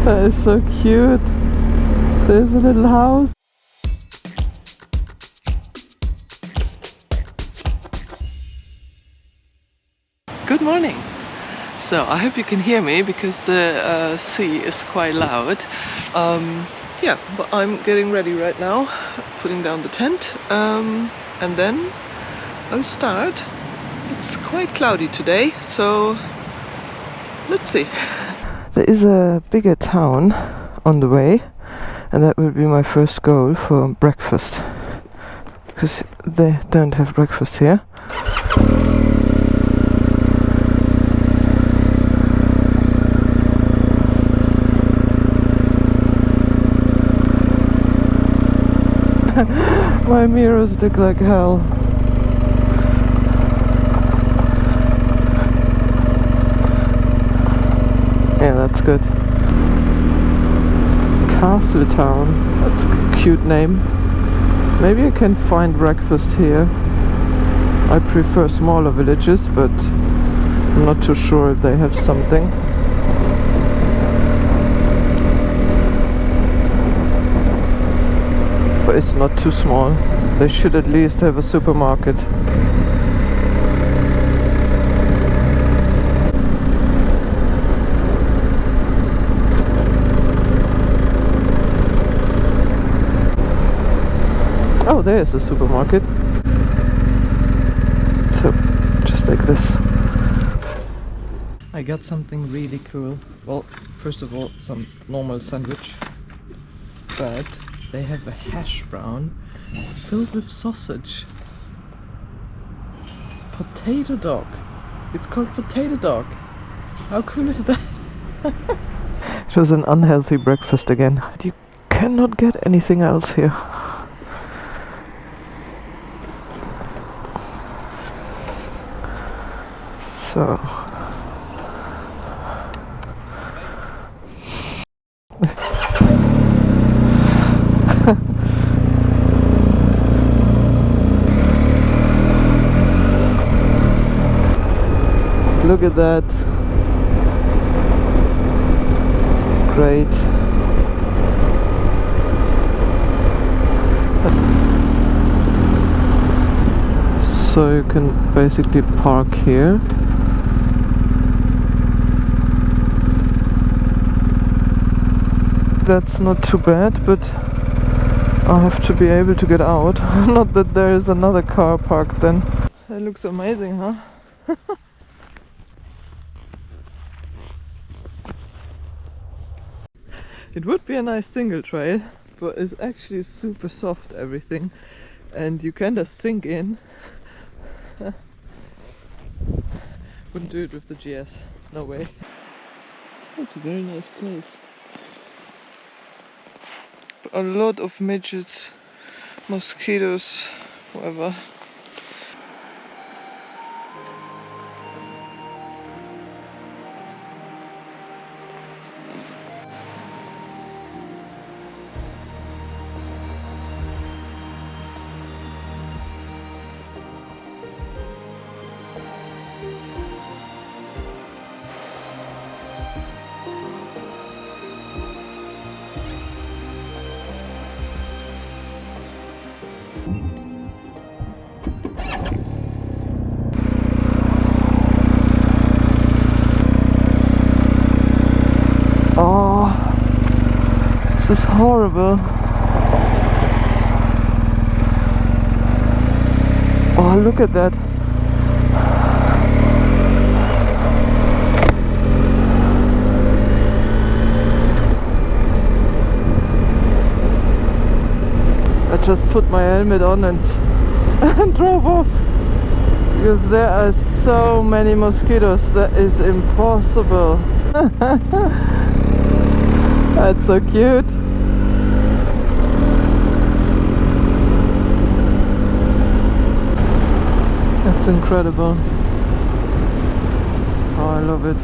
That is so cute. There's a little house. Good morning. So I hope you can hear me because the sea is quite loud. Yeah, but I'm getting ready right now, putting down the tent, and then I'll start. It's quite cloudy today, so let's see. There is a bigger town on the way, and that will be my first goal for breakfast, because they don't have breakfast here. My mirrors look like hell. Yeah, that's good. Castle Town. That's a cute name. Maybe I can find breakfast here. I prefer smaller villages, but I'm not too sure if they have something. But it's not too small. They should at least have a supermarket. Oh, there's a supermarket. So, just like this. I got something really cool. Well, first of all, some normal sandwich. But they have a hash brown filled with sausage. Potato dog. It's called potato dog. How cool is that? It was an unhealthy breakfast again. You cannot get anything else here. So look at that. Great. So you can basically park here. That's not too bad, but I have to be able to get out. Not that there is another car parked then. It looks amazing, huh? It would be a nice single trail, but it's actually super soft, everything, and you kind of sink in. Wouldn't do it with the GS, no way. That's a very nice place. But a lot of midgets, mosquitoes, whatever. This is horrible. Oh, look at that. I just put my helmet on and, and drove off. Because there are so many mosquitoes, that is impossible. That's so cute. That's incredible. Oh, I love it.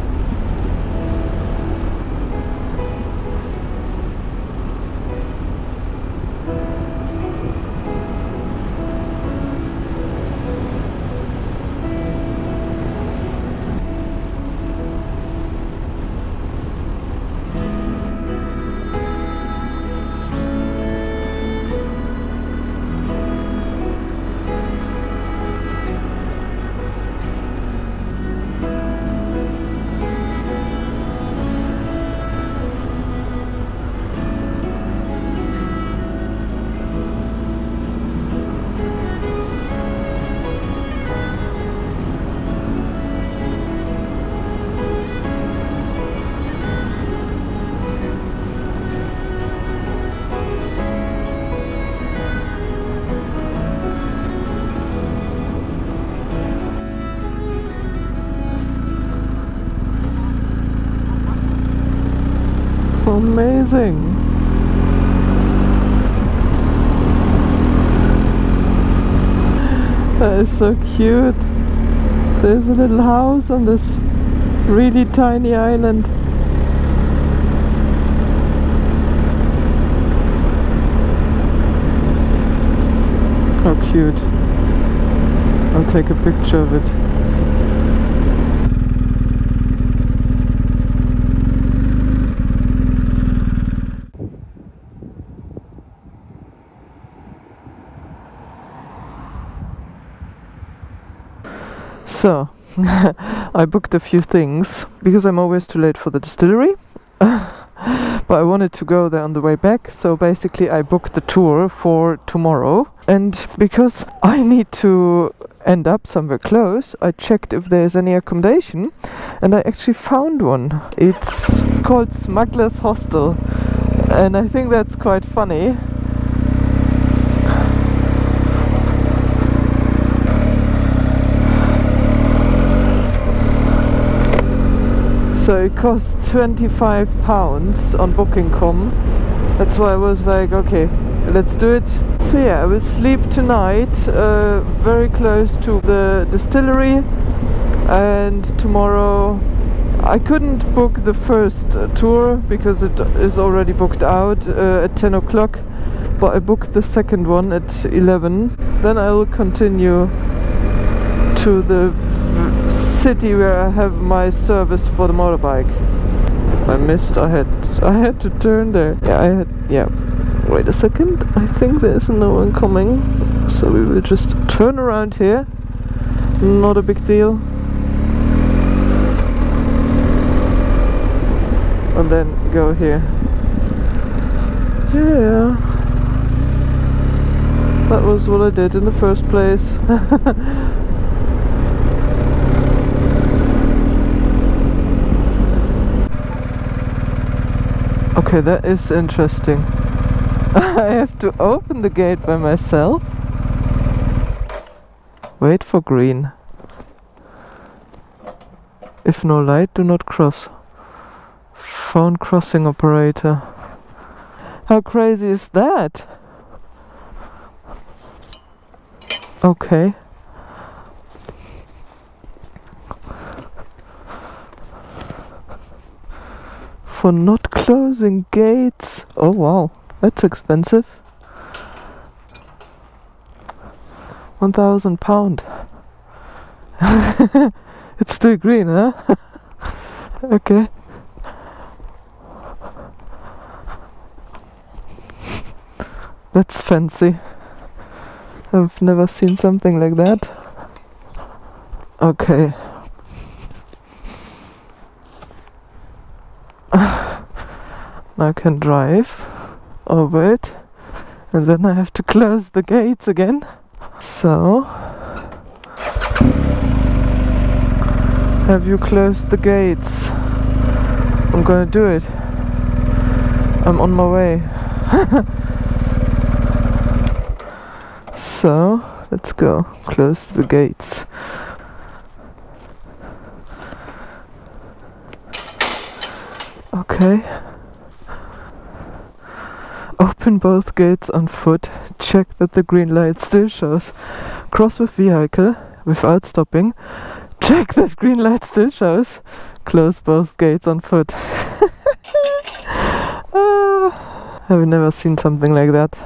Amazing. That is so cute. There's a little house on this really tiny island. How cute. I'll take a picture of it. So, I booked a few things because I'm always too late for the distillery. But I wanted to go there on the way back, so basically I booked the tour for tomorrow. And because I need to end up somewhere close, I checked if there's any accommodation, and I actually found one. It's called Smuggler's Hostel, and I think that's quite funny. So it costs £25 on booking.com. That's why I was like, okay, let's do it. So yeah, I will sleep tonight very close to the distillery, and tomorrow I couldn't book the first tour because it is already booked out at 10 o'clock, but I booked the second one at 11. Then I will continue to the city where I have my service for the motorbike. I missed. I had to turn there. Yeah. Wait a second. I think there's no one coming, so we will just turn around here. Not a big deal. And then go here. Yeah. That was what I did in the first place. Okay, that is interesting. I have to open the gate by myself. Wait for green. If no light, do not cross. Phone crossing operator. How crazy is that? Okay. For not closing gates. Oh wow, that's expensive. £1,000. It's still green, huh? Okay. That's fancy. I've never seen something like that. Okay. Now I can drive over it, and then I have to close the gates again. So, have you closed the gates? I'm gonna do it. I'm on my way. So, let's go. Close the gates. Okay. Open both gates on foot. Check that the green light still shows. Cross with vehicle without stopping. Check that green light still shows. Close both gates on foot. I've never seen something like that.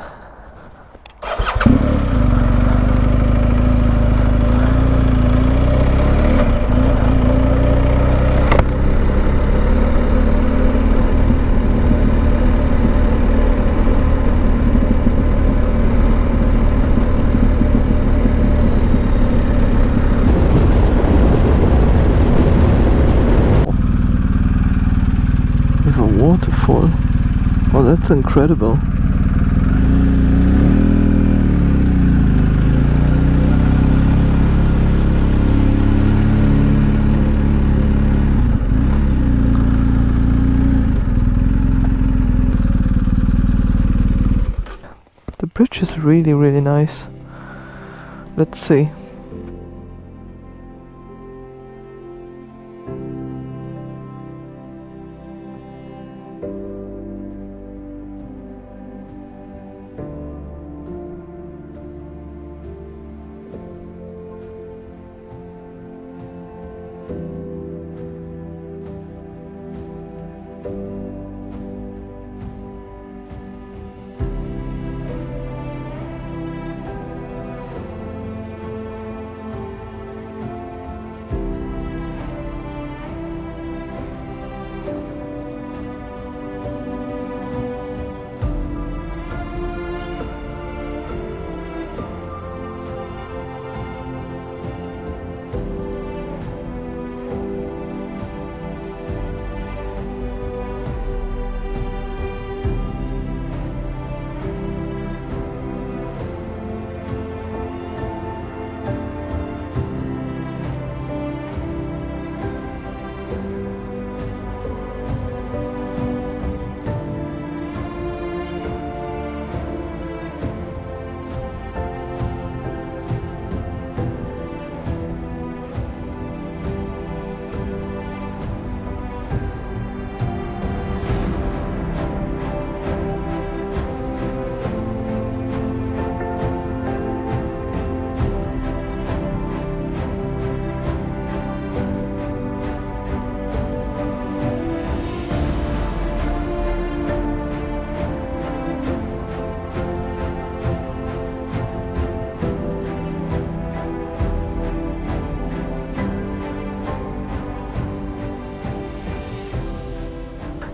Waterfall. Oh, that's incredible. The bridge is really, really nice. Let's see.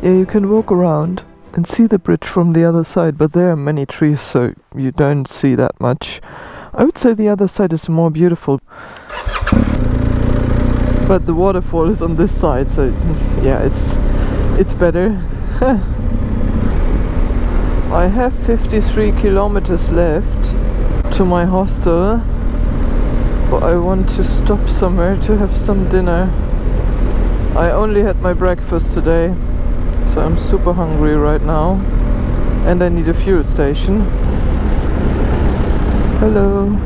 Yeah, you can walk around and see the bridge from the other side, but there are many trees, so you don't see that much. I would say the other side is more beautiful. But the waterfall is on this side, so yeah, it's better. I have 53 kilometers left to my hostel, but I want to stop somewhere to have some dinner. I only had my breakfast today, so I'm super hungry right now, and I need a fuel station. Hello.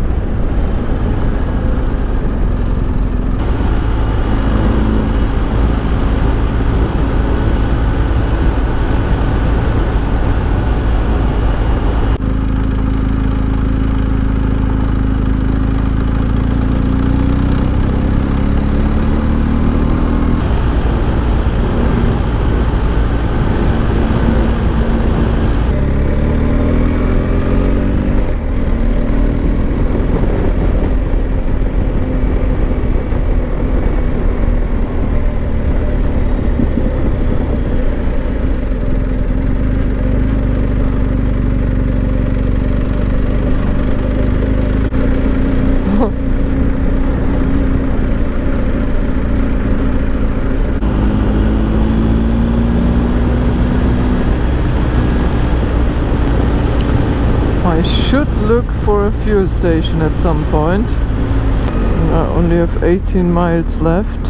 I should look for a fuel station at some point. I only have 18 miles left.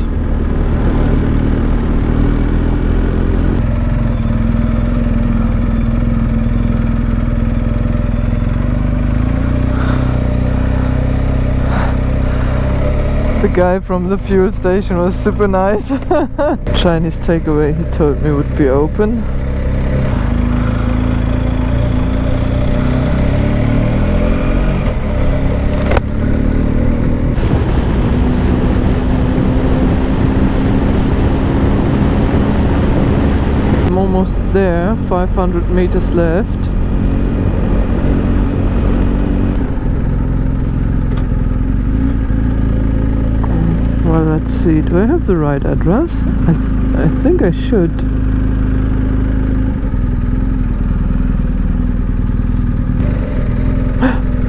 The guy from the fuel station was super nice. Chinese takeaway, he told me, would be open. I'm almost there, 500 meters left. Well, let's see, do I have the right address? I think I should.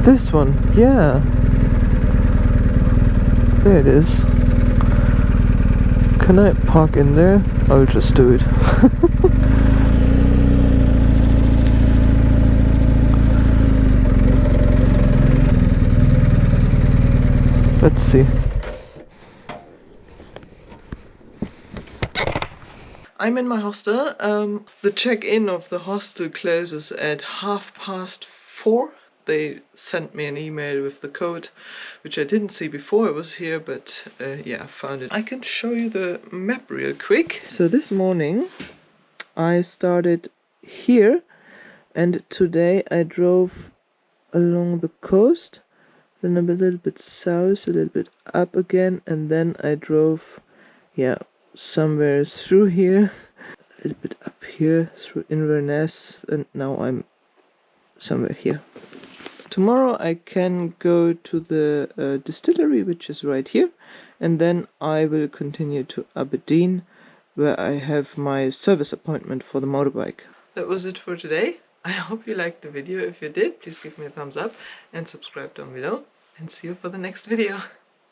This one, yeah. There it is. Can I park in there? I'll just do it. Let's see. I'm in my hostel. The check-in of the hostel closes at 4:30. They sent me an email with the code, which I didn't see before I was here, but yeah, I found it. I can show you the map real quick. So this morning I started here, and today I drove along the coast, then a little bit south, a little bit up again, and then I drove, yeah, somewhere through here, a little bit up here through Inverness, and now I'm somewhere here. Tomorrow I can go to the distillery, which is right here, and then I will continue to Aberdeen, where I have my service appointment for the motorbike. That was it for today. I hope you liked the video. If you did, please give me a thumbs up and subscribe down below, and see you for the next video.